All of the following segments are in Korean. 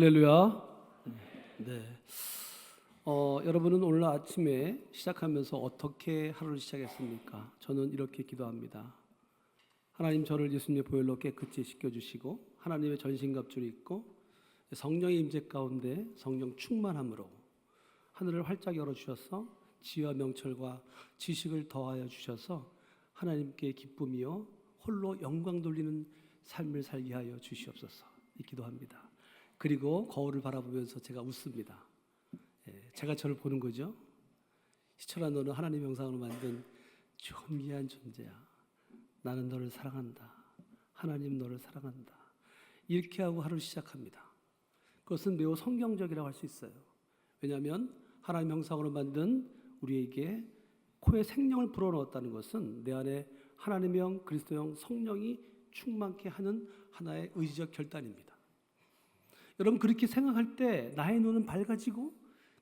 할렐루야. 네. 여러분은 오늘 아침에 시작하면서 어떻게 하루를 시작했습니까? 저는 이렇게 기도합니다. 하나님, 저를 예수님의 보혈로 깨끗이 씻겨주시고 하나님의 전신갑주를 입고 성령의 임재 가운데 성령 충만함으로 하늘을 활짝 열어주셔서 지혜와 명철과 지식을 더하여 주셔서 하나님께 기쁨이요 홀로 영광 돌리는 삶을 살게 하여 주시옵소서. 이 기도합니다. 그리고 거울을 바라보면서 제가 웃습니다. 제가 저를 보는 거죠. 희철아, 너는 하나님 형상으로 만든 존귀한 존재야. 나는 너를 사랑한다. 하나님 너를 사랑한다. 이렇게 하고 하루를 시작합니다. 그것은 매우 성경적이라고 할 수 있어요. 왜냐하면 하나님 형상으로 만든 우리에게 코에 생명을 불어넣었다는 것은 내 안에 하나님의 그리스도형 성령이 충만케 하는 하나의 의지적 결단입니다. 여러분, 그렇게 생각할 때 나의 눈은 밝아지고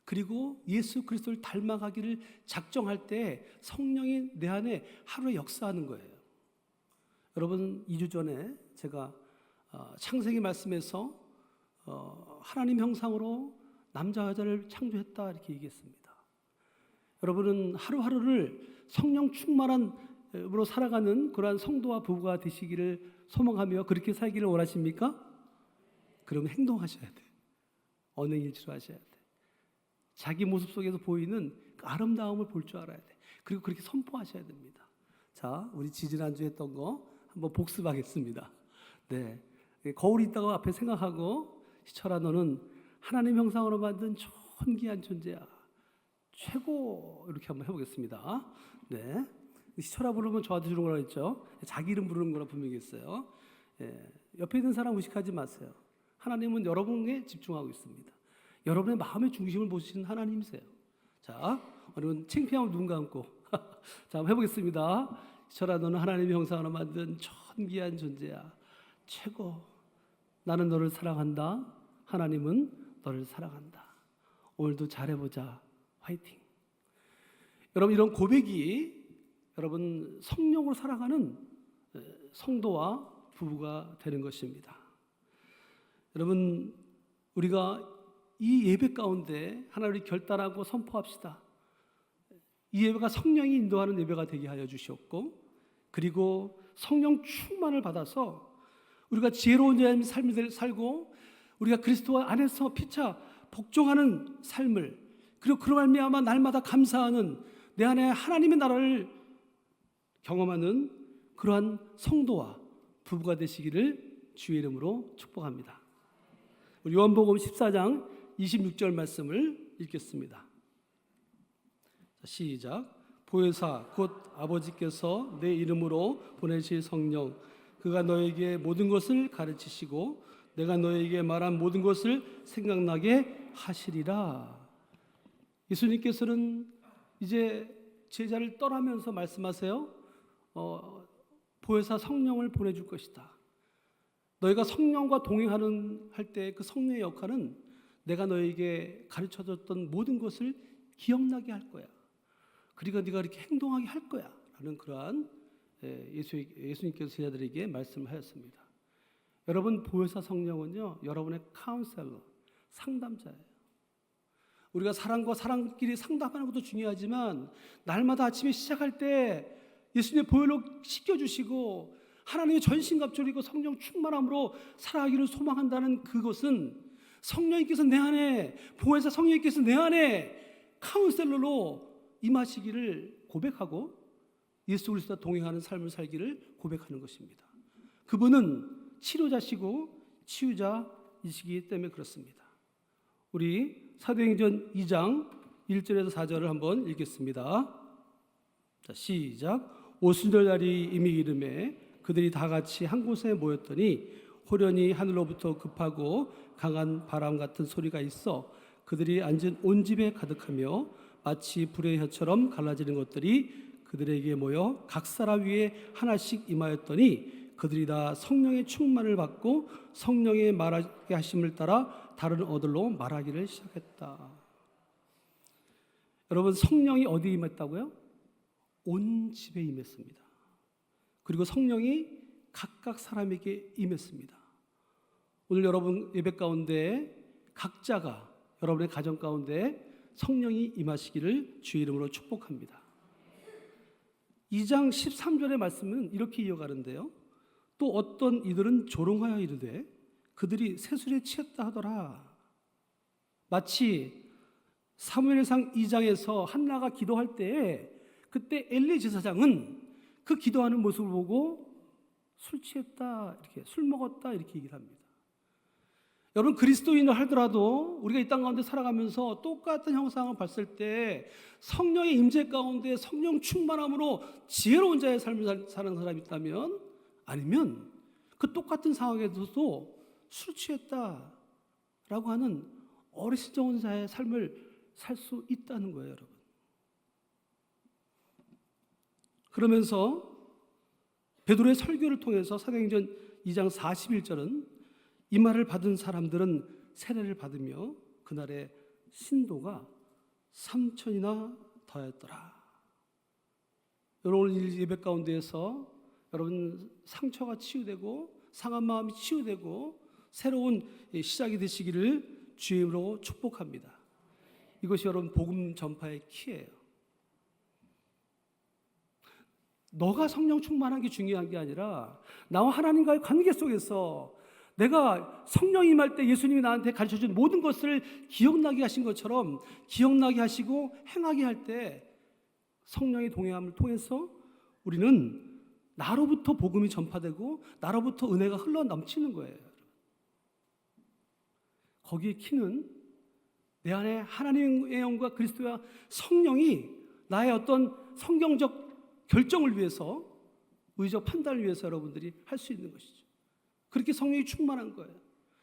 그리고 예수 그리스도를 닮아가기를 작정할 때 성령이 내 안에 하루에 역사하는 거예요. 여러분, 2주 전에 제가 창세기 말씀에서 하나님 형상으로 남자와 여자를 창조했다 이렇게 얘기했습니다. 여러분은 하루하루를 성령 충만함으로 살아가는 그러한 성도와 부부가 되시기를 소망하며 그렇게 살기를 원하십니까? 그러면 행동하셔야 돼. 언행일치로 하셔야 돼. 자기 모습 속에서 보이는 그 아름다움을 볼 줄 알아야 돼. 그리고 그렇게 선포하셔야 됩니다. 자, 우리 지지난주 했던 거 한번 복습하겠습니다. 네, 거울이 있다고 앞에 생각하고, 희철아, 너는 하나님 형상으로 만든 존귀한 존재야. 최고. 이렇게 한번 해보겠습니다. 네, 희철아 부르면 저한테 주는 거라고 했죠. 자기 이름 부르는 거라 분명히 있어요. 옆에 있는 사람 의식하지 마세요. 하나님은 여러분에 집중하고 있습니다. 여러분의 마음의 중심을 보시는 하나님이세요. 자, 여러분 창피하면 눈 감고 자, 한번 해보겠습니다. 희철아, 너는 하나님의 형상으로 만든 존귀한 존재야. 최고. 나는 너를 사랑한다. 하나님은 너를 사랑한다. 오늘도 잘해보자. 화이팅. 여러분, 이런 고백이 여러분 성령으로 살아가는 성도와 부부가 되는 것입니다. 여러분, 우리가 이 예배 가운데 하나님을 결단하고 선포합시다. 이 예배가 성령이 인도하는 예배가 되게 하여 주시옵고, 그리고 성령 충만을 받아서 우리가 지혜로운 삶을 살고 우리가 그리스도 안에서 피차 복종하는 삶을, 그리고 그로 말미암아 날마다 감사하는 내 안에 하나님의 나라를 경험하는 그러한 성도와 부부가 되시기를 주의 이름으로 축복합니다. 요한복음 14장 26절 말씀을 읽겠습니다. 시작. 보혜사 곧 아버지께서 내 이름으로 보내실 성령, 그가 너에게 모든 것을 가르치시고 내가 너에게 말한 모든 것을 생각나게 하시리라. 예수님께서는 이제 제자를 떠나면서 말씀하세요. 보혜사 성령을 보내줄 것이다. 너희가 성령과 동행하는 할 때 그 성령의 역할은 내가 너에게 가르쳐줬던 모든 것을 기억나게 할 거야. 그리고 네가 이렇게 행동하게 할 거야. 라는 그러한 예수님께서 제자들에게 말씀하였습니다. 여러분, 보혜사 성령은요, 여러분의 카운셀러, 상담자예요. 우리가 사람과 사람끼리 상담하는 것도 중요하지만 날마다 아침에 시작할 때 예수님의 보혈로 씻겨주시고 하나님의 전신갑주리고 성령 충만함으로 살아가기를 소망한다는 그것은 성령님께서 내 안에, 보혜사 성령님께서 내 안에 카운셀러로 임하시기를 고백하고 예수 그리스도와 동행하는 삶을 살기를 고백하는 것입니다. 그분은 치료자시고 치유자이시기 때문에 그렇습니다. 우리 사도행전 2장 1절에서 4절을 한번 읽겠습니다. 자, 시작. 오순절날이 이미 이름에 그들이 다 같이 한 곳에 모였더니 호련히 하늘로부터 급하고 강한 바람 같은 소리가 있어 그들이 앉은 온 집에 가득하며 마치 불의 혀처럼 갈라지는 것들이 그들에게 모여 각 사람 위에 하나씩 임하였더니 그들이 다 성령의 충만을 받고 성령의 말하게 하심을 따라 다른 언어로 말하기를 시작했다. 여러분, 성령이 어디에 임했다고요? 온 집에 임했습니다. 그리고 성령이 각각 사람에게 임했습니다. 오늘 여러분 예배 가운데 각자가 여러분의 가정 가운데 성령이 임하시기를 주의 이름으로 축복합니다. 2장 13절의 말씀은 이렇게 이어가는데요. 또 어떤 이들은 조롱하여 이르되 그들이 세술에 취했다 하더라. 마치 사무엘상 2장에서 한나가 기도할 때 그때 엘리 제사장은 그 기도하는 모습을 보고 술 취했다, 이렇게 술 먹었다 이렇게 얘기를 합니다. 여러분, 그리스도인을 하더라도 우리가 이 땅 가운데 살아가면서 똑같은 형상을 봤을 때 성령의 임재 가운데 성령 충만함으로 지혜로운 자의 삶을 사는 사람이 있다면, 아니면 그 똑같은 상황에서도 술 취했다라고 하는 어리석은 자의 삶을 살 수 있다는 거예요, 여러분. 그러면서 베드로의 설교를 통해서 사도행전 2장 41절은 이 말을 받은 사람들은 세례를 받으며 그날의 신도가 3,000이나 더하였더라. 여러분, 오늘 예배 가운데에서 여러분 상처가 치유되고 상한 마음이 치유되고 새로운 시작이 되시기를 주의 이름으로 축복합니다. 이것이 여러분 복음 전파의 키예요. 너가 성령 충만한 게 중요한 게 아니라 나와 하나님과의 관계 속에서 내가 성령 임할 때 예수님이 나한테 가르쳐준 모든 것을 기억나게 하신 것처럼 기억나게 하시고 행하게 할 때 성령의 동행함을 통해서 우리는 나로부터 복음이 전파되고 나로부터 은혜가 흘러 넘치는 거예요. 거기에 키는 내 안에 하나님의 영과 그리스도와 성령이 나의 어떤 성경적 결정을 위해서, 의적 판단을 위해서 여러분들이 할 수 있는 것이죠. 그렇게 성령이 충만한 거예요.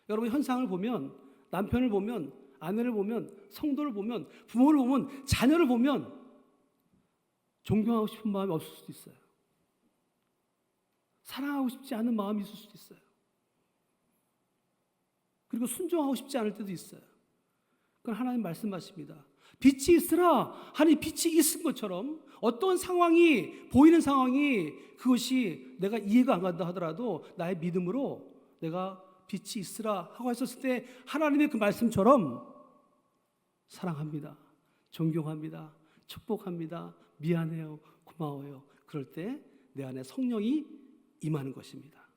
여러분, 현상을 보면, 남편을 보면, 아내를 보면, 성도를 보면, 부모를 보면, 자녀를 보면 존경하고 싶은 마음이 없을 수도 있어요. 사랑하고 싶지 않은 마음이 있을 수도 있어요. 그리고 순종하고 싶지 않을 때도 있어요. 그건 하나님 말씀하십니다. 빛이 있으라 하니 빛이 있은 것처럼 어떤 상황이, 보이는 상황이 그것이 내가 이해가 안 간다 하더라도 나의 믿음으로 내가 빛이 있으라 하고 했었을 때 하나님의 그 말씀처럼 사랑합니다, 존경합니다, 축복합니다, 미안해요, 고마워요. 그럴 때 내 안에 성령이 임하는 것입니다.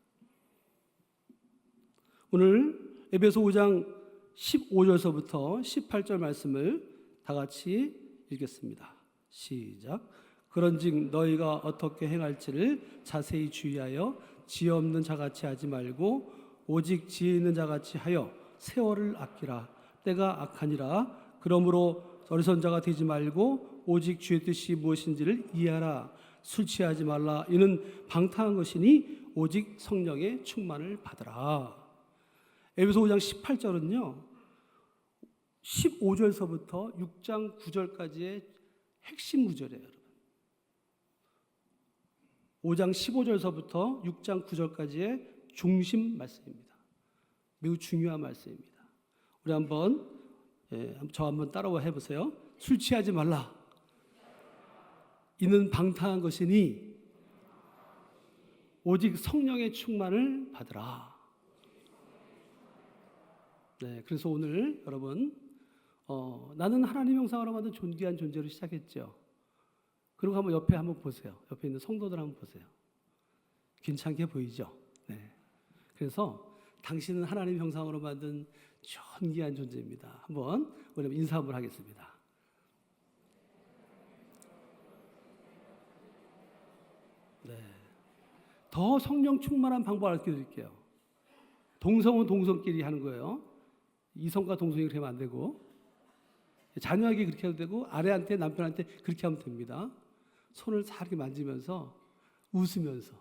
오늘 에베소 5장 15절서부터 18절 말씀을 다 같이 읽겠습니다. 시작. 그런즉 너희가 어떻게 행할지를 자세히 주의하여 지혜 없는 자같이 하지 말고 오직 지혜 있는 자같이 하여 세월을 아끼라. 때가 악하니라. 그러므로 어리석은 자가 되지 말고 오직 주의 뜻이 무엇인지를 이해하라. 술 취하지 말라. 이는 방탕한 것이니 오직 성령의 충만을 받으라. 에베소 5장 18절은요 15절서부터 6장 9절까지의 핵심 구절이에요, 여러분. 5장 15절서부터 6장 9절까지의 중심 말씀입니다. 매우 중요한 말씀입니다. 우리 저 한번 따라와 해보세요. 술 취하지 말라. 이는 방탕한 것이니 오직 성령의 충만을 받으라. 네, 그래서 오늘 여러분 나는 하나님 형상으로 만든 존귀한 존재로 시작했죠. 그리고 한번 옆에 한번 보세요. 옆에 있는 성도들 한번 보세요. 괜찮게 보이죠? 네. 그래서 당신은 하나님 형상으로 만든 존귀한 존재입니다. 한번 우리 인사 한번 하겠습니다. 네. 더 성령 충만한 방법을 알려드릴게요. 동성은 동성끼리 하는 거예요. 이성과 동성이 그렇게 하면 안 되고, 자녀에게 그렇게 해도 되고, 아내한테, 남편한테 그렇게 하면 됩니다. 손을 살게 만지면서 웃으면서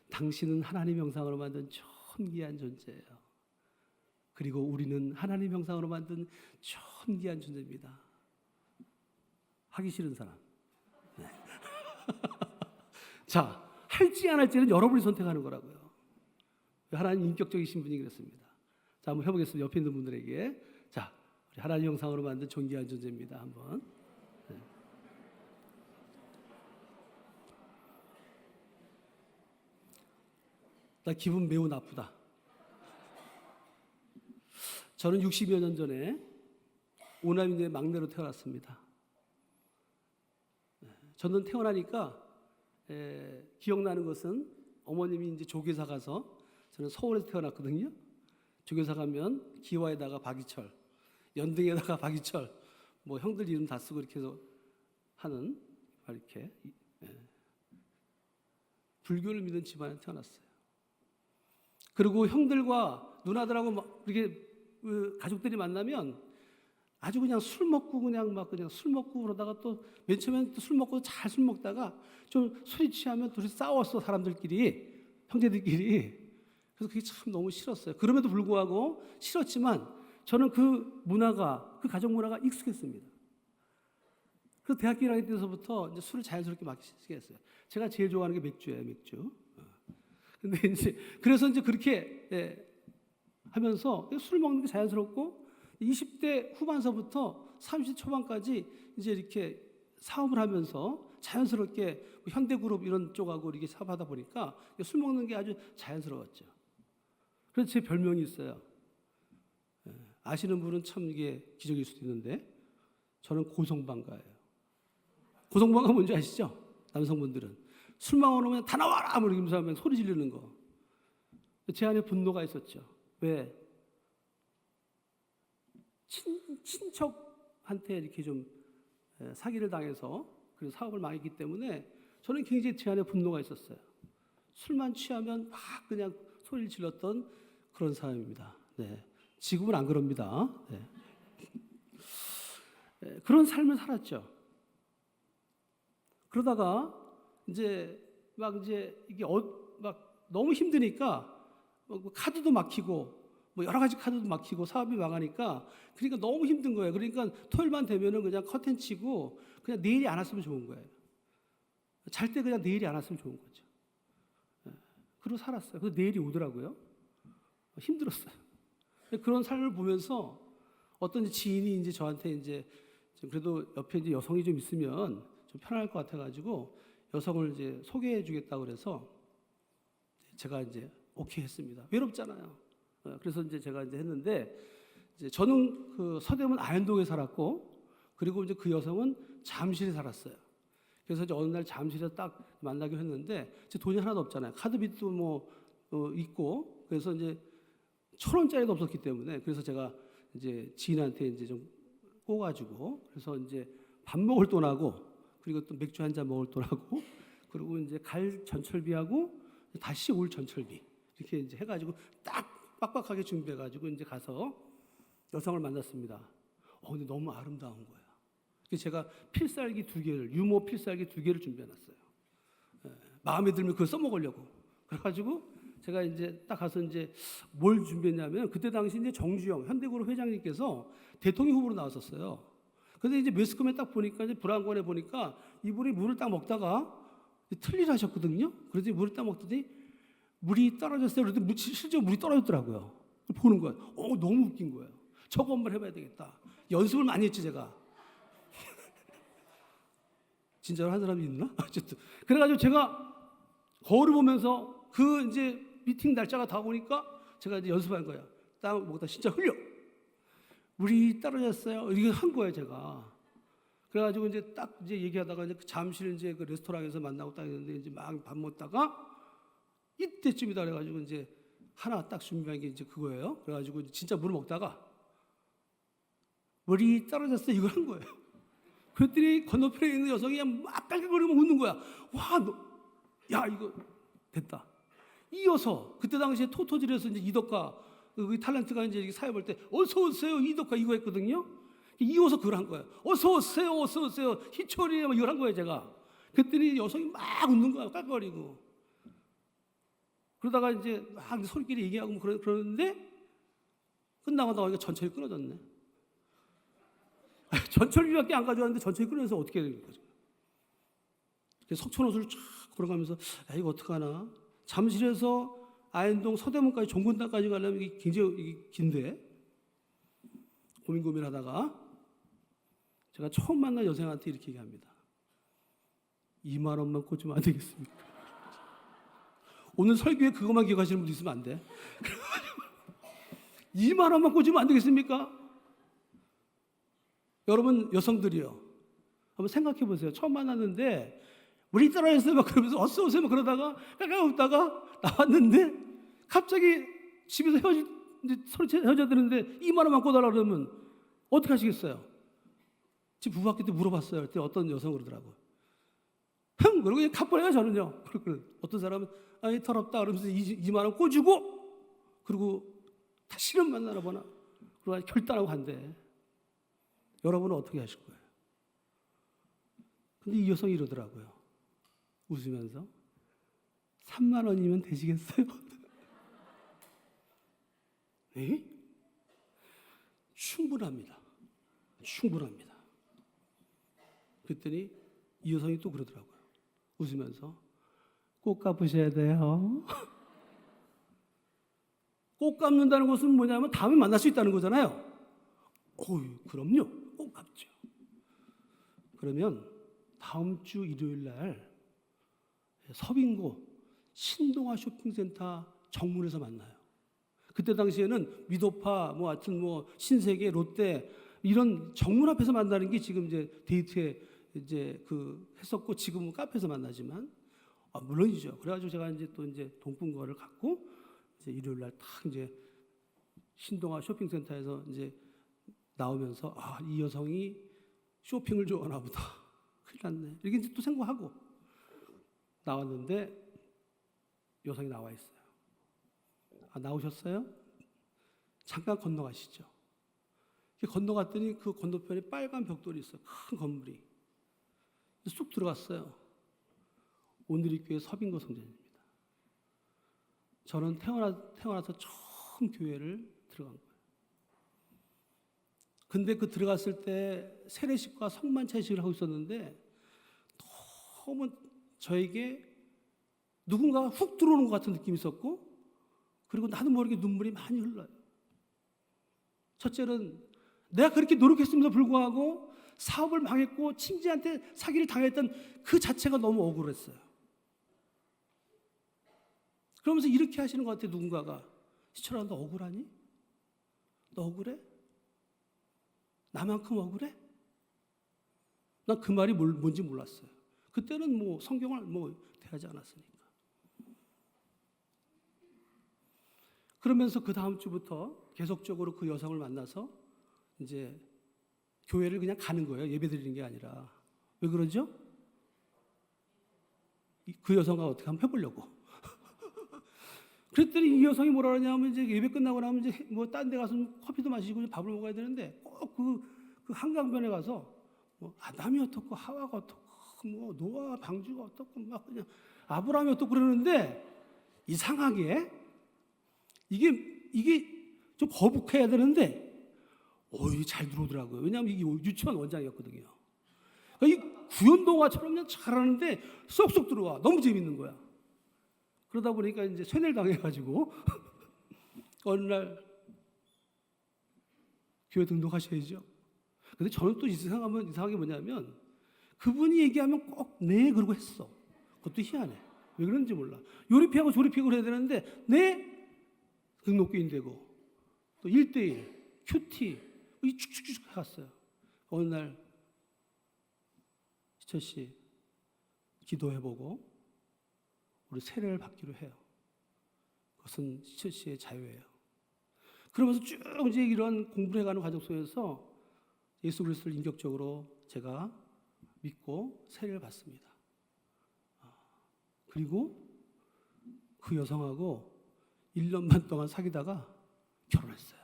당신은 하나님 형상으로 만든 존귀한 존재예요. 그리고 우리는 하나님 형상으로 만든 존귀한 존재입니다. 하기 싫은 사람. 네. 자, 할지 안 할지는 여러분이 선택하는 거라고요. 하나님 인격적이신 분이 그랬습니다. 자, 한번 해보겠습니다. 옆에 있는 분들에게. 자, 우리 하나님 형상으로 만든 존귀한 존재입니다. 한번. 네. 나 기분 매우 나쁘다. 저는 60여 년 전에 오남인의 막내로 태어났습니다. 저는 태어나니까 기억나는 것은 어머님이 이제 조계사 가서, 저는 서울에서 태어났거든요. 조계사 가면 기와에다가 박이철, 연등에다가 박이철, 뭐 형들 이름 다 쓰고 이렇게 해서 하는, 이렇게 불교를 믿는 집안에 태어났어요. 그리고 형들과 누나들하고 막 이렇게 가족들이 만나면 아주 그냥 술 먹고 그냥 술 먹고 그러다가 또 맨 처음엔 또 술 먹고 잘 술 먹다가 좀 술이 취하면 둘이 싸웠어, 사람들끼리, 형제들끼리. 그래서 그게 참 너무 싫었어요. 그럼에도 불구하고 싫었지만 저는 그 문화가, 그 가족 문화가 익숙했습니다. 그래서 대학교 1학년 때서부터 이제 술을 자연스럽게 마시게 했어요. 제가 제일 좋아하는 게 맥주예요, 맥주. 근데 이제 그래서 이제 그렇게 하면서 술 먹는 게 자연스럽고 20대 후반서부터 30대 초반까지 이제 이렇게 사업을 하면서 자연스럽게 현대그룹 이런 쪽하고 이렇게 사업하다 보니까 술 먹는 게 아주 자연스러웠죠. 그래서 제 별명이 있어요. 아시는 분은 참 이게 기적일 수도 있는데 저는 고성방가예요. 고성방가 뭔지 아시죠? 남성분들은 술 먹으면 다 나와라! 이러면서 하면 소리 지르는 거. 제 안에 분노가 있었죠. 왜? 친척한테 이렇게 좀 사기를 당해서 그래서 사업을 망했기 때문에 저는 굉장히 제 안에 분노가 있었어요. 술만 취하면 막 그냥 소리를 질렀던 그런 사람입니다. 네. 지금은 안 그럽니다. 네. 그런 삶을 살았죠. 그러다가 이제 이게 막 너무 힘드니까 카드도 막히고 뭐 여러 가지 카드도 막히고 사업이 망하니까 그러니까 너무 힘든 거예요. 그러니까 토요일만 되면은 그냥 커튼 치고 그냥 내일이 안 왔으면 좋은 거예요. 잘 때 그냥 내일이 안 왔으면 좋은 거죠. 그러고 살았어요. 그래서 내일이 오더라고요. 힘들었어요. 그런 삶을 보면서 어떤 지인이 이제 저한테 이제 그래도 옆에 이제 여성이 좀 있으면 좀 편할 것 같아가지고 여성을 이제 소개해 주겠다고 그래서 제가 이제 오케이 했습니다. 외롭잖아요. 그래서 이제 제가 이제 했는데 이제 저는 그 서대문 아현동에 살았고 그리고 이제 그 여성은 잠실에 살았어요. 그래서 이제 어느 날 잠실에서 딱 만나기로 했는데 제 돈이 하나도 없잖아요. 카드빚도 뭐 있고 그래서 이제 1,000원짜리도 없었기 때문에 그래서 제가 이제 지인한테 이제 좀 꼬가지고 그래서 이제 밥 먹을 돈하고 그리고 또 맥주 한 잔 먹을 돈하고 그리고 이제 갈 전철비하고 다시 올 전철비 이렇게 이제 해가지고 딱 빡빡하게 준비해가지고 이제 가서 여성을 만났습니다. 근데 너무 아름다운 거야. 그래서 제가 필살기 2개를 유모 필살기 2개를 준비해놨어요. 마음에 들면 그걸 써먹으려고. 그래가지고 제가 이제 딱 가서 이제 뭘 준비했냐면 그때 당시 이제 정주영 현대그룹 회장님께서 대통령 후보로 나왔었어요. 근데 이제 매스컴에 딱 보니까 이제 브라운관에 보니까 이분이 물을 딱 먹다가 틀리를 하셨거든요. 그래서 물을 딱 먹더니 물이 떨어졌어요. 그랬더니 실제로 물이 떨어졌더라고요. 보는 거예요. 너무 웃긴 거예요. 저거 한번 해봐야 되겠다. 연습을 많이 했지 제가. 진짜로 한 사람이 있나? 어쨌든 그래가지고 제가 거울을 보면서 그 이제 미팅 날짜가 다 오니까 제가 이제 연습한 거예요. 딱 먹다 진짜 흘려. 물이 떨어졌어요. 이게 한 거예요 제가. 그래가지고 이제 딱 이제 얘기하다가 이제 잠실 이제 그 레스토랑에서 만나고 딱 있는데 이제 막 밥 먹다가 이때쯤이다 그래가지고 이제 하나 딱 준비한 게 이제 그거예요. 그래가지고 진짜 물을 먹다가 물이 떨어졌어요. 이걸 한 거예요. 그랬더니 건너편에 있는 여성이 그냥 막 빨글거리고 웃는 거야. 야 이거 됐다. 이어서 그때 당시에 토토질에서 이제 이덕화 그 탤런트가 이제 사회 볼 때 어서 오세요 이덕화 이거 했거든요. 이어서 그걸 한 거예요. 어서 오세요 어서 오세요 희철이 막 이걸 한 거예요 제가. 그랬더니 여성이 막 웃는 거야 깔깔거리고. 그러다가 이제 막 소리끼리 얘기하고 뭐 그러는데 끝나고 나니까 전철이 끊어졌네. 전철비밖에 안 가져왔는데 전철이 끊어져서 어떻게 해야 됩니까? 석촌호수를 쫙 걸어가면서 이거 어떡하나. 잠실에서 아현동 서대문까지 종군당까지 가려면 이게 굉장히 긴데 고민하다가 제가 처음 만난 여성한테 이렇게 얘기합니다. 2만 원만 꽂으면 안 되겠습니까? 오늘 설교에 그것만 기억하시는 분도 있으면 안 돼. 2만 원만 꽂으면 안 되겠습니까? 여러분 여성들이요, 한번 생각해 보세요. 처음 만났는데 우리 따라했어요 막 그러면서 어서 오세요 막 그러다가 깔깔 웃다가 나왔는데 갑자기 집에서 헤어져야 되는데 2만 원만 꽂아라 그러면 어떻게 하시겠어요? 집 부부학교 때 물어봤어요. 그때 어떤 여성 그러더라고요. 형 그러고 그냥 갚아내요 저는요. 그리고 어떤 사람은 아이 더럽다 그러면서 2만 원 꽂주고 그리고 다시는 만나나 보나 그러고 결단하고 간대. 여러분은 어떻게 하실 거예요? 근데 이 여성이 이러더라고요. 웃으면서 3만 원이면 되시겠어요? 네? 충분합니다. 충분합니다. 그랬더니 이 여성이 또 그러더라고요. 웃으면서 꼭 갚으셔야 돼요. 꼭 갚는다는 것은 뭐냐면 다음에 만날 수 있다는 거잖아요. 그럼요. 꼭 갚죠. 그러면 다음 주 일요일 날 서빙고 신동아 쇼핑센터 정문에서 만나요. 그때 당시에는 미도파, 하여튼 신세계, 롯데 이런 정문 앞에서 만나는 게 지금 이제 데이트에 이제 했었고 지금은 카페에서 만나지만 물론이죠. 그래가지고 제가 이제 또 이제 동fun거를 갖고 이제 일요일 날 딱 이제 신동아 쇼핑센터에서 이제 나오면서 이 여성이 쇼핑을 좋아하나 보다. 큰일 났네. 이렇게 이제 또 생각하고 나왔는데 여성이 나와 있어요. 나오셨어요? 잠깐 건너가시죠. 건너갔더니 그 건너편에 빨간 벽돌이 있어요. 큰 건물이. 쑥 들어갔어요. 온누리교회 서빙고 성전입니다. 저는 태어나서 처음 교회를 들어간 거예요. 근데 들어갔을 때 세례식과 성만찬식을 하고 있었는데 너무 저에게 누군가가 훅 들어오는 것 같은 느낌이 있었고 그리고 나도 모르게 눈물이 많이 흘러요. 첫째는 내가 그렇게 노력했음에도 불구하고 사업을 망했고 친지한테 사기를 당했던 그 자체가 너무 억울했어요. 그러면서 이렇게 하시는 것 같아요. 누군가가 시철아 너 억울하니? 너 억울해? 나만큼 억울해? 난 그 말이 뭔지 몰랐어요. 그때는 성경을 대하지 않았으니까. 그러면서 그 다음 주부터 계속적으로 그 여성을 만나서 이제 교회를 그냥 가는 거예요. 예배 드리는 게 아니라. 왜 그러죠? 그 여성과 어떻게 한번 해보려고. 그랬더니 이 여성이 뭐라 그러냐면 이제 예배 끝나고 나면 이제 딴 데 가서 커피도 마시고 밥을 먹어야 되는데 꼭 그 한강변에 가서 아담이 어떻고 하와가 어떻고 노아 방주가 어떻고 막 그냥 아브라함이 어떻고 그러는데 이상하게 이게 좀 거북해야 되는데 이게 잘 들어오더라고요. 왜냐하면 이게 유치원 원장이었거든요. 이 구연동화처럼 그냥 잘하는데 쏙쏙 들어와. 너무 재밌는 거야. 그러다 보니까 이제 쇠뇌를 당해가지고 어느 날 교회 등록하셔야죠. 근데 저는 또 이상한 게 뭐냐면 그분이 얘기하면 꼭 네 그러고 했어. 그것도 희한해. 왜 그런지 몰라. 요리피하고 조리피하고 해야 되는데 네 등록교인 되고 또 1:1 큐티 이 축축축 해갔어요. 어느 날 희철 씨 기도해보고 우리 세례를 받기로 해요. 그것은 희철 씨의 자유예요. 그러면서 쭉 이제 이런 공부를 해가는 과정 속에서 예수 그리스도를 인격적으로 제가 믿고 세례를 받습니다. 그리고 그 여성하고 1년 반 동안 사귀다가 결혼했어요.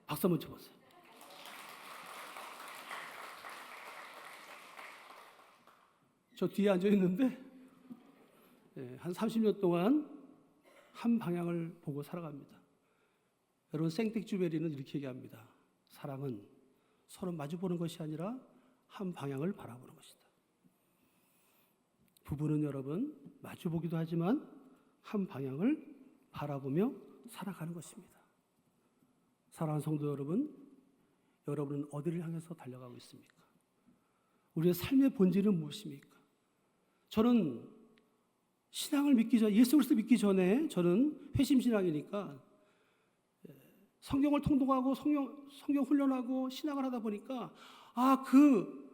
박수 한번 쳐보세요. 저 뒤에 앉아 있는데 한 30년 동안 한 방향을 보고 살아갑니다. 여러분 생텍쥐베리는 이렇게 얘기합니다. 사랑은 서로 마주보는 것이 아니라 한 방향을 바라보는 것이다. 부부는 여러분 마주보기도 하지만 한 방향을 바라보며 살아가는 것입니다. 사랑하는 성도 여러분, 여러분은 어디를 향해서 달려가고 있습니까? 우리의 삶의 본질은 무엇입니까? 저는 신앙을 믿기 전, 예수 그리스도 믿기 전에 저는 회심신앙이니까 성경을 통독하고 성경 훈련하고 신앙을 하다 보니까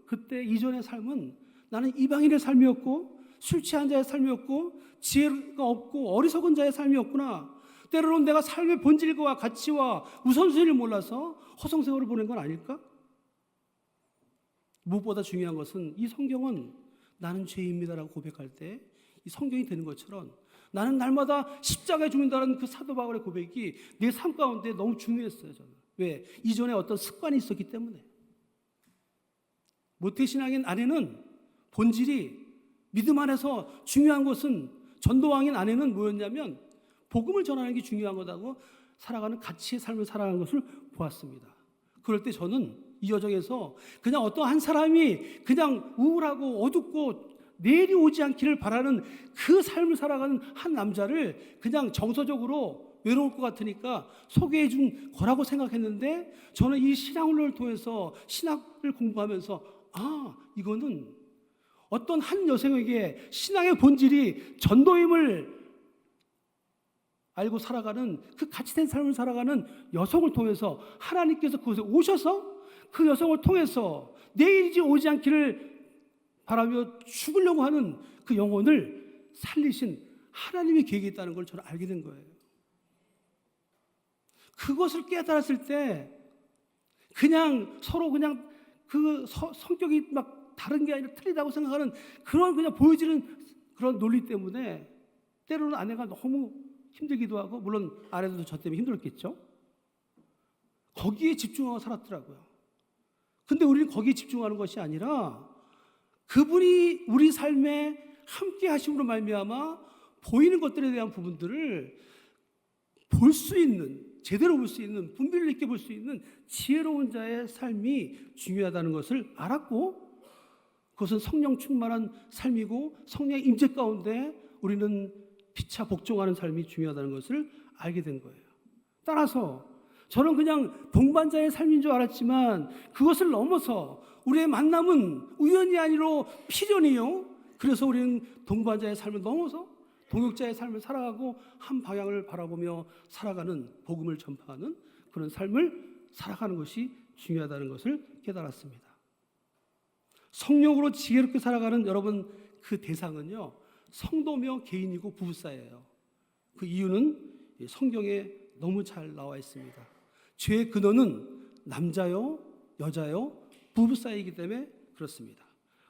그때 이전의 삶은 나는 이방인의 삶이었고 술 취한 자의 삶이었고 지혜가 없고 어리석은 자의 삶이었구나. 때로는 내가 삶의 본질과 가치와 우선순위를 몰라서 허송세월을 보낸 건 아닐까? 무엇보다 중요한 것은 이 성경은 나는 죄인입니다라고 고백할 때 이 성경이 되는 것처럼 나는 날마다 십자가에 죽는다는 그 사도 바울의 고백이 내 삶 가운데 너무 중요했어요. 저는. 왜? 이전에 어떤 습관이 있었기 때문에. 모태신앙인 안에는 본질이 믿음 안에서 중요한 것은 전도왕인 안에는 뭐였냐면 복음을 전하는 게 중요한 거다고 살아가는 가치의 삶을 살아가는 것을 보았습니다. 그럴 때 저는 이 여정에서 그냥 어떤 한 사람이 그냥 우울하고 어둡고 내일이 오지 않기를 바라는 그 삶을 살아가는 한 남자를 그냥 정서적으로 외로울 것 같으니까 소개해 준 거라고 생각했는데 저는 이 신앙훈련을 통해서 신학을 공부하면서 이거는 어떤 한 여성에게 신앙의 본질이 전도임을 알고 살아가는 그 가치된 삶을 살아가는 여성을 통해서 하나님께서 그곳에 오셔서 그 여성을 통해서 내일이 오지 않기를 바라며 죽으려고 하는 그 영혼을 살리신 하나님의 계획이 있다는 걸 저는 알게 된 거예요. 그것을 깨달았을 때 그냥 서로 그냥 그 성격이 막 다른 게 아니라 틀리다고 생각하는 그런 그냥 보여지는 그런 논리 때문에 때로는 아내가 너무 힘들기도 하고 물론 아내도 저 때문에 힘들었겠죠. 거기에 집중하고 살았더라고요. 근데 우리는 거기에 집중하는 것이 아니라 그분이 우리 삶에 함께 하심으로 말미암아 보이는 것들에 대한 부분들을 볼 수 있는, 제대로 볼 수 있는, 분별력 있게 볼 수 있는 지혜로운 자의 삶이 중요하다는 것을 알았고 그것은 성령 충만한 삶이고 성령의 임재 가운데 우리는 피차 복종하는 삶이 중요하다는 것을 알게 된 거예요. 따라서 저는 그냥 동반자의 삶인 줄 알았지만 그것을 넘어서 우리의 만남은 우연이 아니라 필연이요. 그래서 우리는 동반자의 삶을 넘어서 동역자의 삶을 살아가고 한 방향을 바라보며 살아가는 복음을 전파하는 그런 삶을 살아가는 것이 중요하다는 것을 깨달았습니다. 성령으로 지혜롭게 살아가는 여러분 그 대상은요. 성도며 개인이고 부부 사이예요. 그 이유는 성경에 너무 잘 나와 있습니다. 죄의 근원은 남자요, 여자요, 부부 사이이기 때문에 그렇습니다.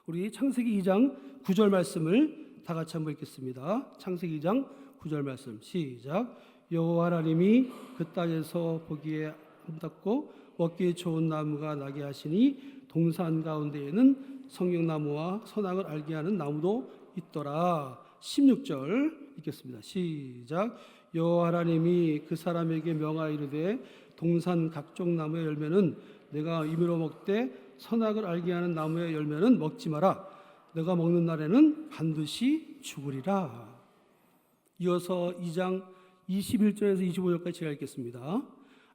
우리 창세기 2장 9절 말씀을 다 같이 한번 읽겠습니다. 창세기 2장 9절 말씀 시작. 여호와 하나님이 그 땅에서 보기에 아름답고 먹기에 좋은 나무가 나게 하시니 동산 가운데에는 성령나무와 선악을 알게 하는 나무도 있더라. 16절 읽겠습니다. 시작. 여호와 하나님이 그 사람에게 명하이르되 동산 각종 나무의 열매는 내가 임의로 먹되 선악을 알게 하는 나무의 열매는 먹지 마라. 내가 먹는 날에는 반드시 죽으리라. 이어서 2장 21절에서 25절까지 제가 읽겠습니다.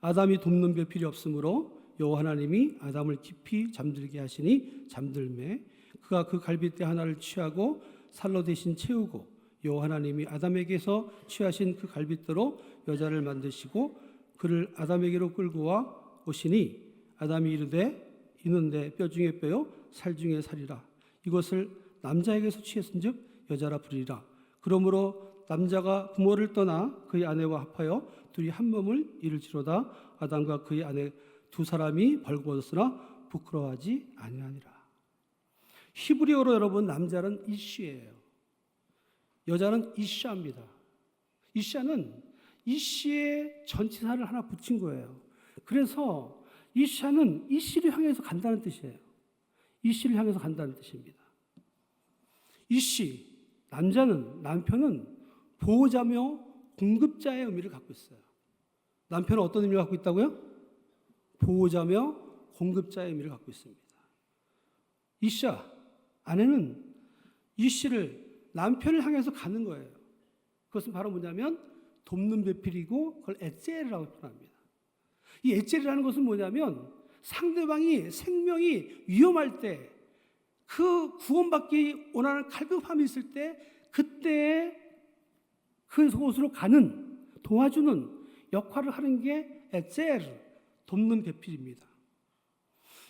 아담이 돕는 별 필요 없으므로 여호와 하나님이 아담을 깊이 잠들게 하시니 잠들매 그가 그 갈빗대 하나를 취하고 살로 대신 채우고 여호와 하나님이 아담에게서 취하신 그 갈빗대로 여자를 만드시고 그를 아담에게로 끌고 와 오시니 아담이 이르되 이는 내 뼈 중에 뼈요 살 중에 살이라. 이것을 남자에게서 취했은즉 여자라 부르리라. 그러므로 남자가 부모를 떠나 그의 아내와 합하여 둘이 한 몸을 이룰지로다. 아담과 그의 아내 두 사람이 벌거벗었으나 부끄러워하지 아니하니라. 히브리어로 여러분 남자는 이쉬예요. 여자는 이샤입니다. 이샤는 이씨의 전치사를 하나 붙인 거예요. 그래서 이샤는 이씨를 향해서 간다는 뜻이에요. 이씨를 향해서 간다는 뜻입니다. 이씨, 남편은 보호자며 공급자의 의미를 갖고 있어요. 남편은 어떤 의미를 갖고 있다고요? 보호자며 공급자의 의미를 갖고 있습니다. 이샤, 아내는 이씨를 남편을 향해서 가는 거예요. 그것은 바로 뭐냐면 돕는 배필이고 그걸 에젤이라고 표현합니다. 이 에젤이라는 것은 뭐냐면 상대방이 생명이 위험할 때 그 구원받기 원하는 갈급함이 있을 때 그때 그곳으로 가는 도와주는 역할을 하는 게 에체르, 돕는 배필입니다.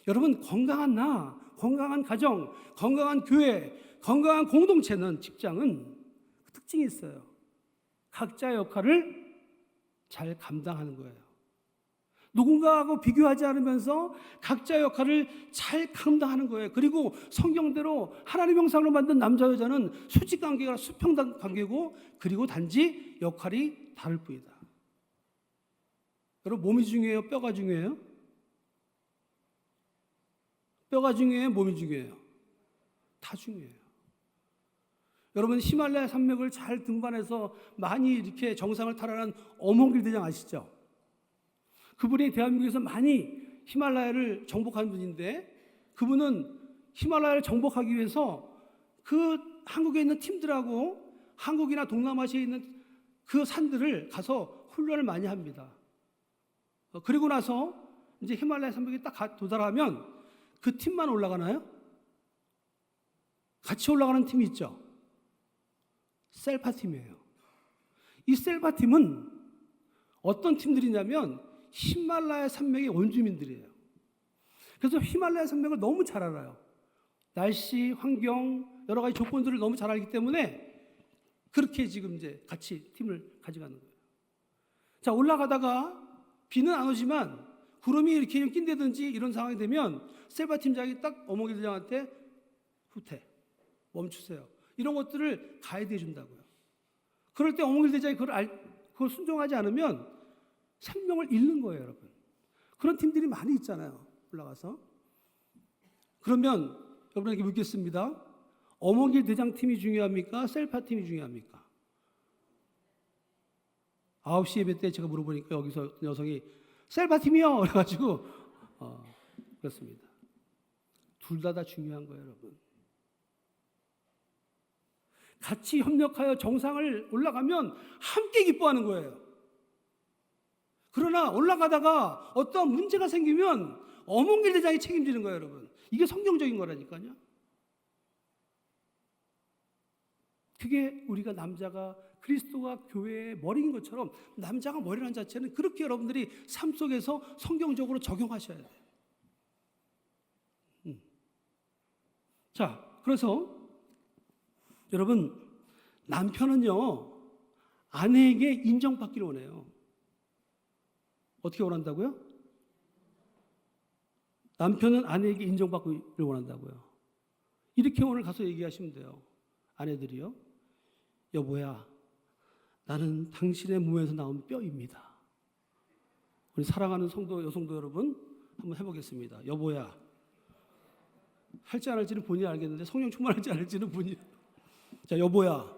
여러분, 건강한 나, 건강한 가정, 건강한 교회, 건강한 공동체는, 직장은 특징이 있어요. 각자의 역할을 잘 감당하는 거예요. 누군가하고 비교하지 않으면서 각자의 역할을 잘 감당하는 거예요. 그리고 성경대로 하나님 형상으로 만든 남자 여자는 수직 관계가 수평 관계고, 그리고 단지 역할이 다를 뿐이다. 여러분, 몸이 중요해요? 뼈가 중요해요? 뼈가 중요해요? 몸이 중요해요? 다 중요해요. 여러분, 히말라야 산맥을 잘 등반해서 많이 이렇게 정상을 탈환한 어몽길 대장 아시죠? 그분이 대한민국에서 많이 히말라야를 정복한 분인데, 그분은 히말라야를 정복하기 위해서 그 한국에 있는 팀들하고 한국이나 동남아시아에 있는 그 산들을 가서 훈련을 많이 합니다. 그리고 나서 이제 히말라야 산맥에 딱 도달하면 그 팀만 올라가나요? 같이 올라가는 팀이 있죠. 셀파 팀이에요. 이 셀파 팀은 어떤 팀들이냐면 히말라야 산맥의 원주민들이에요. 그래서 히말라야 산맥을 너무 잘 알아요. 날씨, 환경, 여러 가지 조건들을 너무 잘 알기 때문에 그렇게 지금 이제 같이 팀을 가져가는 거예요. 자, 올라가다가 비는 안 오지만 구름이 이렇게 낀다든지 이런 상황이 되면 셀바 팀장이 딱 어몽길 대장한테 후퇴, 멈추세요, 이런 것들을 가이드 해준다고요. 그럴 때 어몽길 대장이 그걸 순종하지 않으면 생명을 잃는 거예요, 여러분. 그런 팀들이 많이 있잖아요, 올라가서. 그러면 여러분에게 묻겠습니다. 어몽길 대장 팀이 중요합니까? 셀파 팀이 중요합니까? 9시 예배 때 제가 물어보니까 여기서 여성이 셀파 팀이요! 그래가지고 그렇습니다. 둘 다 중요한 거예요, 여러분. 같이 협력하여 정상을 올라가면 함께 기뻐하는 거예요. 그러나 올라가다가 어떤 문제가 생기면 어몽길 대장이 책임지는 거예요, 여러분. 이게 성경적인 거라니까요. 그게 우리가 남자가 그리스도가 교회의 머리인 것처럼 남자가 머리라는 자체는 그렇게 여러분들이 삶 속에서 성경적으로 적용하셔야 돼요. 자, 그래서 여러분, 남편은요, 아내에게 인정받기를 원해요. 어떻게 원한다고요? 남편은 아내에게 인정받기를 원한다고요. 이렇게 오늘 가서 얘기하시면 돼요. 아내들이요, 여보야, 나는 당신의 몸에서 나온 뼈입니다. 우리 사랑하는 성도, 여성도 여러분, 한번 해보겠습니다. 여보야, 할지 안 할지는 본인이 알겠는데 성령 충만할지 안 할지는 본인이. 자, 여보야,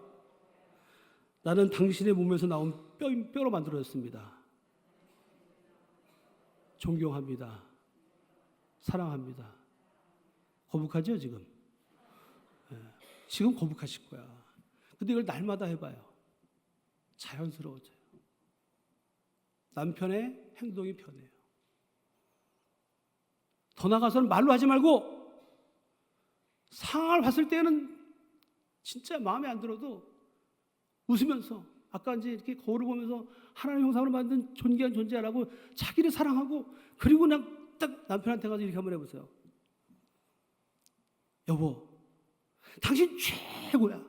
나는 당신의 몸에서 나온 뼈로 만들어졌습니다. 존경합니다. 사랑합니다. 거북하죠, 지금? 지금 거북하실 거야. 근데 이걸 날마다 해봐요. 자연스러워져요. 남편의 행동이 변해요. 더 나가서는 말로 하지 말고 상황을 봤을 때는 진짜 마음에 안 들어도 웃으면서, 아까 이제 이렇게 거울을 보면서 하나님 형상으로 만든 존귀한 존재라고 자기를 사랑하고, 그리고 딱 남편한테 가서 이렇게 한번 해보세요. 여보, 당신 최고야.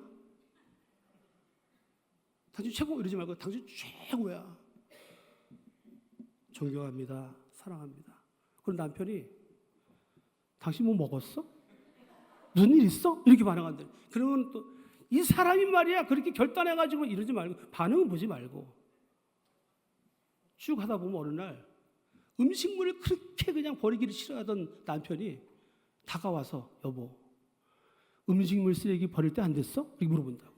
당신 최고 이러지 말고 당신 최고야. 존경합니다. 사랑합니다. 그럼 남편이 당신 뭐 먹었어? 무슨 일 있어? 이렇게 반응한대. 그러면 또 이 사람이 말이야 그렇게 결단해가지고 이러지 말고, 반응은 보지 말고 쭉 하다 보면 어느 날 음식물을 그렇게 그냥 버리기를 싫어하던 남편이 다가와서 여보, 음식물 쓰레기 버릴 때 안 됐어? 이렇게 물어본다고.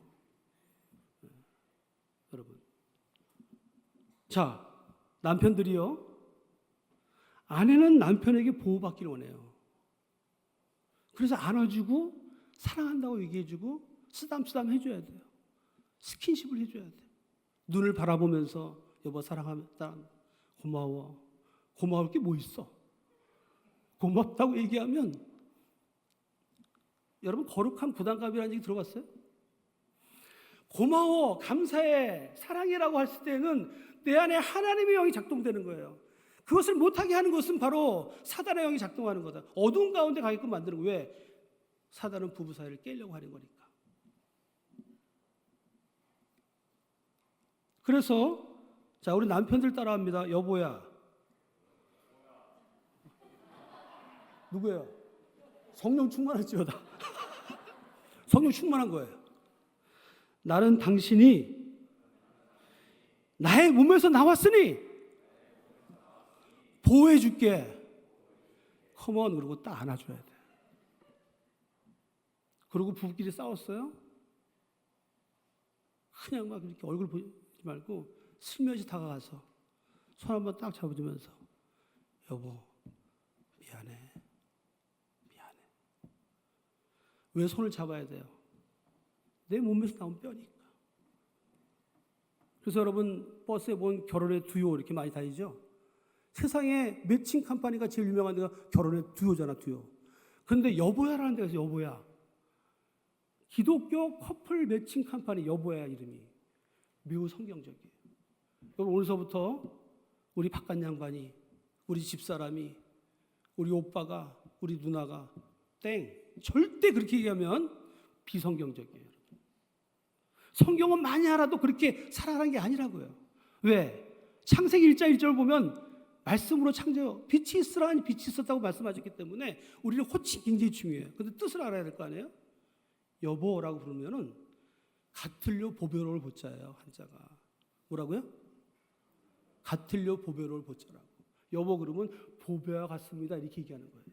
여러분, 자, 남편들이요, 아내는 남편에게 보호받기를 원해요. 그래서 안아주고 사랑한다고 얘기해주고 쓰담쓰담 해줘야 돼요. 스킨십을 해줘야 돼요. 눈을 바라보면서 여보 사랑합니다, 고마워. 고마울 게 뭐 있어? 고맙다고 얘기하면, 여러분, 거룩한 부담감이라는 얘기 들어봤어요? 고마워, 감사해, 사랑해라고 했을 때는 내 안에 하나님의 영이 작동되는 거예요. 그것을 못하게 하는 것은 바로 사단의 영이 작동하는 거다. 어두운 가운데 가게끔 만드는 거예요. 왜? 사단은 부부 사이를 깨려고 하는 거니까. 그래서 자, 우리 남편들 따라합니다. 여보야. 누구예요? 성령 충만할지어다. 성령 충만한 거예요. 나는 당신이 나의 몸에서 나왔으니 보호해 줄게. 컴온. 그러고 딱 안아줘야 돼. 그리고 부부끼리 싸웠어요? 그냥 막 이렇게 얼굴 보지 말고 슬며시 다가가서 손 한번 딱 잡아주면서 여보 미안해. 왜 손을 잡아야 돼요? 내 몸에서 나온 뼈니까. 그래서 여러분 버스에 보면 결혼의 두요 이렇게 많이 다니죠? 세상에 매칭 컴퍼니가 제일 유명한 데가 결혼의 두요잖아, 두요. 그런데 여보야라는 데가 있어요, 여보야. 기독교 커플 매칭 컴퍼니 여보야 이름이. 매우 성경적이에요. 여러분 오늘서부터 우리 바깥 양반이, 우리 집사람이, 우리 오빠가, 우리 누나가 땡. 절대 그렇게 얘기하면 비성경적이에요. 성경은 많이 알아도 그렇게 살아가는 게 아니라고요. 왜? 창세기 1장 1절을 보면 말씀으로 창조, 빛이 있으라 하니 빛이 있었다고 말씀하셨기 때문에 우리는 호칭이 굉장히 중요해요. 근데 뜻을 알아야 될 거 아니에요? 여보라고 부르면은 같을요 보배로울 보자예요. 한자가. 뭐라고요? 같을요 보배로울 보자라고. 여보 그러면 보배와 같습니다. 이렇게 얘기하는 거예요.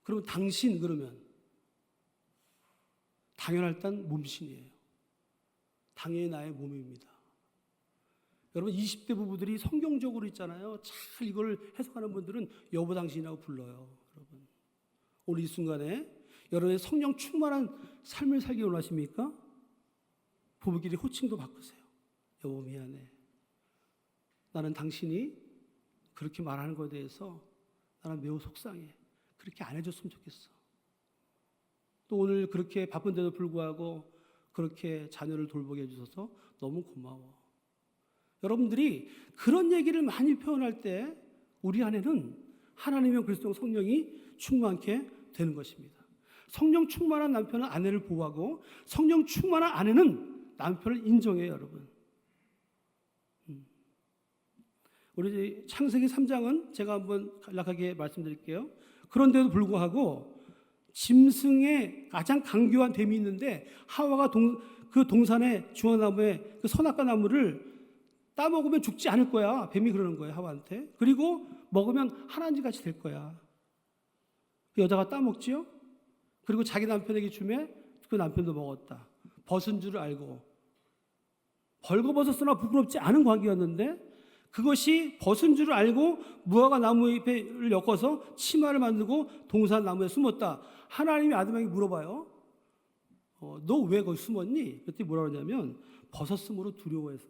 그럼 당신 그러면 당연할 땐 몸신이에요. 당연히 나의 몸입니다. 여러분 20대 부부들이 성경적으로 있잖아요. 잘 이걸 해석하는 분들은 여보 당신이라고 불러요. 여러분 오늘 이 순간에 여러분의 성령 충만한 삶을 살기 원하십니까? 부부끼리 호칭도 바꾸세요. 여보 미안해. 나는 당신이 그렇게 말하는 것에 대해서 나는 매우 속상해. 그렇게 안 해줬으면 좋겠어. 또 오늘 그렇게 바쁜데도 불구하고 그렇게 자녀를 돌보게 해주셔서 너무 고마워. 여러분들이 그런 얘기를 많이 표현할 때 우리 안에는 하나님의 그리스도 성령이 충만케 되는 것입니다. 성령 충만한 남편은 아내를 보호하고 성령 충만한 아내는 남편을 인정해요, 여러분. 우리 창세기 3장은 제가 한번 간략하게 말씀드릴게요. 그런데도 불구하고 짐승의 가장 강교한 뱀이 있는데 하와가 그 동산의 중화나무의 그 선악과 나무를 따먹으면 죽지 않을 거야. 뱀이 그러는 거예요, 하와한테. 그리고 먹으면 하나님같이 될 거야. 그 여자가 따먹지요. 그리고 자기 남편에게 주매 그 남편도 먹었다. 벗은 줄을 알고 벌거벗었으나 부끄럽지 않은 관계였는데 그것이 벗은 줄을 알고 무화과 나무 잎을 엮어서 치마를 만들고 동산 나무에 숨었다. 하나님이 아담에게 물어봐요. 너 왜 거기 숨었니? 그때 뭐라고 하냐면 벗었으므로 두려워해서.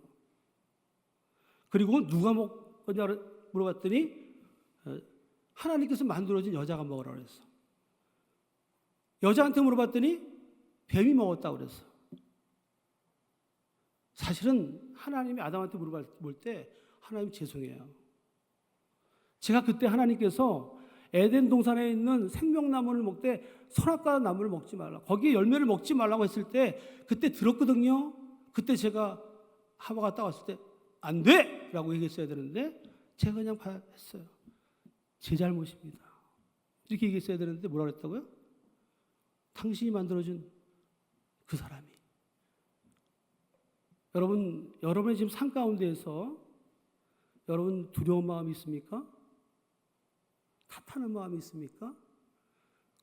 그리고 누가 먹었냐 물어봤더니 하나님께서 만들어진 여자가 먹으라고 그랬어. 여자한테 물어봤더니 뱀이 먹었다고 그랬어. 사실은 하나님이 아담한테 물어볼 때 하나님 죄송해요. 제가 그때 하나님께서 에덴 동산에 있는 생명나무를 먹되 선악과 나무를 먹지 말라. 거기에 열매를 먹지 말라고 했을 때 그때 들었거든요. 그때 제가 하와가 따왔을 때 안 돼! 라고 얘기했어야 되는데 제가 그냥 했어요. 제 잘못입니다. 이렇게 얘기했어야 되는데 뭐라고 했다고요? 당신이 만들어준 그 사람이. 여러분의 지금 삶 가운데에서 여러분 두려운 마음이 있습니까? 탓하는 마음이 있습니까?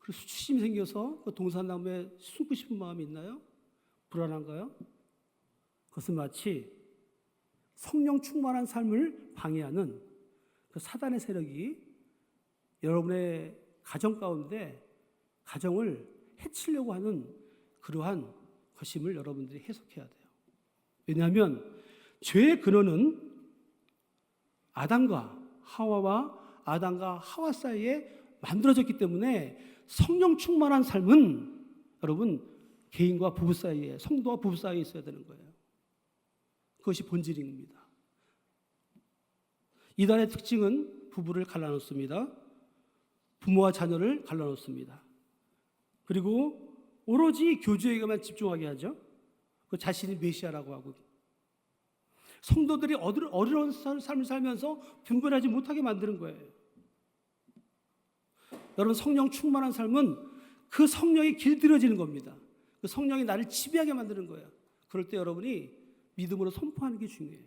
그리고 수치심이 생겨서 그 동산나무에 숨고 싶은 마음이 있나요? 불안한가요? 그것은 마치 성령 충만한 삶을 방해하는 그 사단의 세력이 여러분의 가정 가운데 가정을 해치려고 하는 그러한 것임을 여러분들이 해석해야 돼요. 왜냐하면 죄의 근원은 아담과 하와 사이에 만들어졌기 때문에 성령 충만한 삶은 여러분 개인과 부부 사이에, 성도와 부부 사이에 있어야 되는 거예요. 그것이 본질입니다. 이단의 특징은 부부를 갈라놓습니다. 부모와 자녀를 갈라놓습니다. 그리고 오로지 교주에게만 집중하게 하죠. 그 자신이 메시아라고 하고 성도들이 어려운 삶을 살면서 분별하지 못하게 만드는 거예요. 여러분, 성령 충만한 삶은 그 성령이 길들여지는 겁니다. 그 성령이 나를 지배하게 만드는 거예요. 그럴 때 여러분이 믿음으로 선포하는 게 중요해요.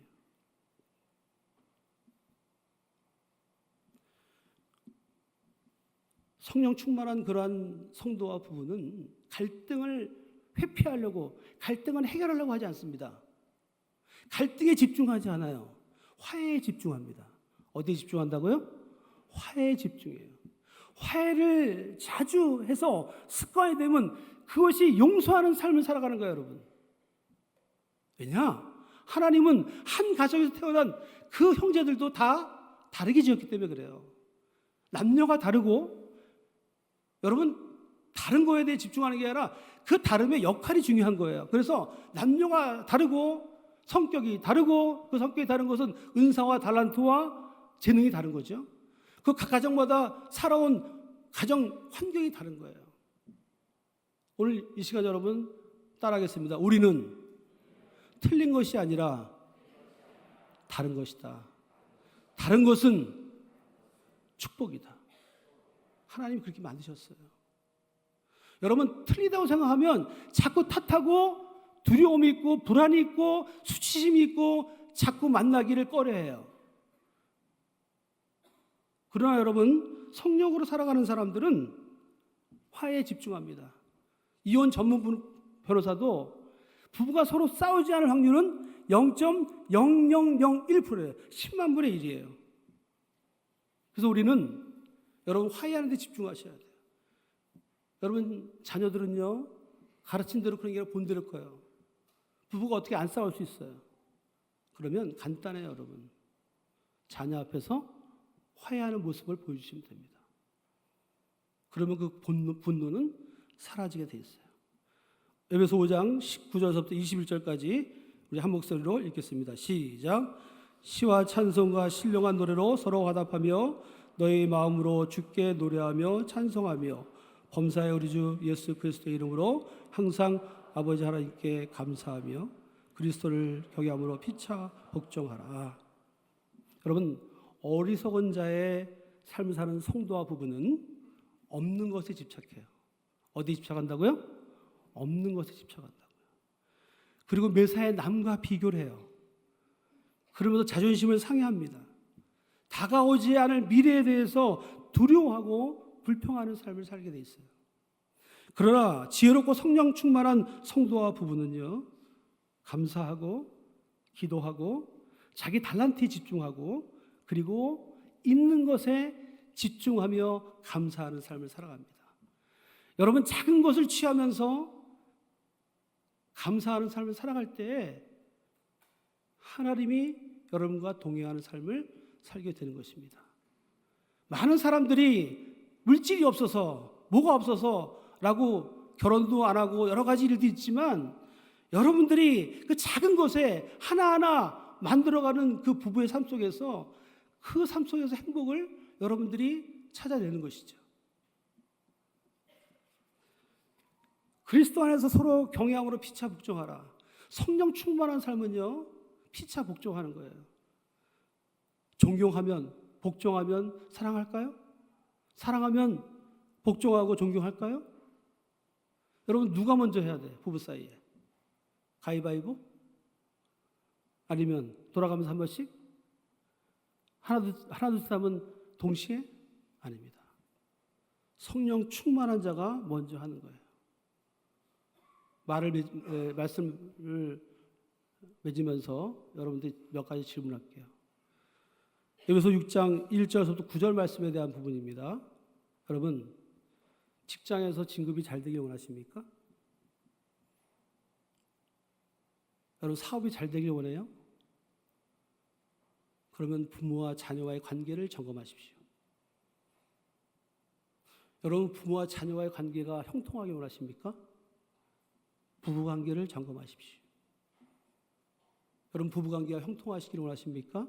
성령 충만한 그러한 성도와 부부는 갈등을 회피하려고, 갈등을 해결하려고 하지 않습니다. 갈등에 집중하지 않아요. 화해에 집중합니다. 어디에 집중한다고요? 화해에 집중해요. 화해를 자주 해서 습관이 되면 그것이 용서하는 삶을 살아가는 거예요, 여러분. 왜냐? 하나님은 한 가정에서 태어난 그 형제들도 다 다르게 지었기 때문에 그래요. 남녀가 다르고, 여러분, 다른 거에 대해 집중하는 게 아니라 그 다름의 역할이 중요한 거예요. 그래서 남녀가 다르고 성격이 다르고, 그 성격이 다른 것은 은사와 달란트와 재능이 다른 거죠. 그 각 가정마다 살아온 가정 환경이 다른 거예요. 오늘 이 시간 여러분 따라하겠습니다. 우리는 틀린 것이 아니라 다른 것이다. 다른 것은 축복이다. 하나님이 그렇게 만드셨어요. 여러분, 틀리다고 생각하면 자꾸 탓하고 두려움이 있고 불안이 있고 수치심이 있고 자꾸 만나기를 꺼려해요. 그러나 여러분, 성령으로 살아가는 사람들은 화해에 집중합니다. 이혼 전문 변호사도 부부가 서로 싸우지 않을 확률은 0.0001%예요. 10만 분의 1이에요. 그래서 우리는 여러분 화해하는 데 집중하셔야 돼요. 여러분 자녀들은요, 가르친 대로 그런 게 본 대로 커요. 부부가 어떻게 안 싸울 수 있어요? 그러면 간단해요, 여러분. 자녀 앞에서 화해하는 모습을 보여주시면 됩니다. 그러면 그 분노는 사라지게 돼 있어요. 에베소 5장 19절부터 21절까지 우리 한 목소리로 읽겠습니다. 시작. 시와 찬송과 신령한 노래로 서로 화답하며 너희 마음으로 주께 노래하며 찬송하며 범사의 우리 주 예수 그리스도의 이름으로 항상 아버지 하나님께 감사하며 그리스도를 경외함으로 피차 복종하라. 여러분, 어리석은 자의 삶을 사는 성도와 부부는 없는 것에 집착해요. 어디에 집착한다고요? 없는 것에 집착한다고요. 그리고 매사에 남과 비교를 해요. 그러면서 자존심을 상해합니다. 다가오지 않을 미래에 대해서 두려워하고 불평하는 삶을 살게 돼 있어요. 그러나 지혜롭고 성령 충만한 성도와 부부는요, 감사하고 기도하고 자기 달란트에 집중하고 그리고 있는 것에 집중하며 감사하는 삶을 살아갑니다. 여러분, 작은 것을 취하면서 감사하는 삶을 살아갈 때 하나님이 여러분과 동행하는 삶을 살게 되는 것입니다. 많은 사람들이 물질이 없어서, 뭐가 없어서 라고 결혼도 안 하고 여러 가지 일도 있지만, 여러분들이 그 작은 것에 하나하나 만들어가는 그 부부의 삶 속에서 그 삶 속에서 행복을 여러분들이 찾아내는 것이죠. 그리스도 안에서 서로 경외함으로 피차 복종하라. 성령 충만한 삶은요, 피차 복종하는 거예요. 존경하면, 복종하면 사랑할까요? 사랑하면 복종하고 존경할까요? 여러분, 누가 먼저 해야 돼? 부부 사이에 가위바위보? 아니면 돌아가면서 한 번씩? 하나 둘 셋 하면 동시에? 아닙니다. 성령 충만한 자가 먼저 하는 거예요. 말씀을 맺으면서 여러분들 몇 가지 질문할게요. 에베소 6장 1절부터 9절 말씀에 대한 부분입니다. 여러분, 직장에서 진급이 잘 되길 원하십니까? 여러분, 사업이 잘 되길 원해요? 그러면 부모와 자녀와의 관계를 점검하십시오. 여러분, 부모와 자녀와의 관계가 형통하게 원하십니까? 부부관계를 점검하십시오. 여러분, 부부관계가 형통하시기를 원하십니까?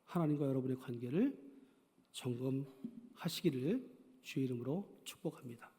하나님과 여러분의 관계를 점검하시기를 주의 이름으로 축복합니다.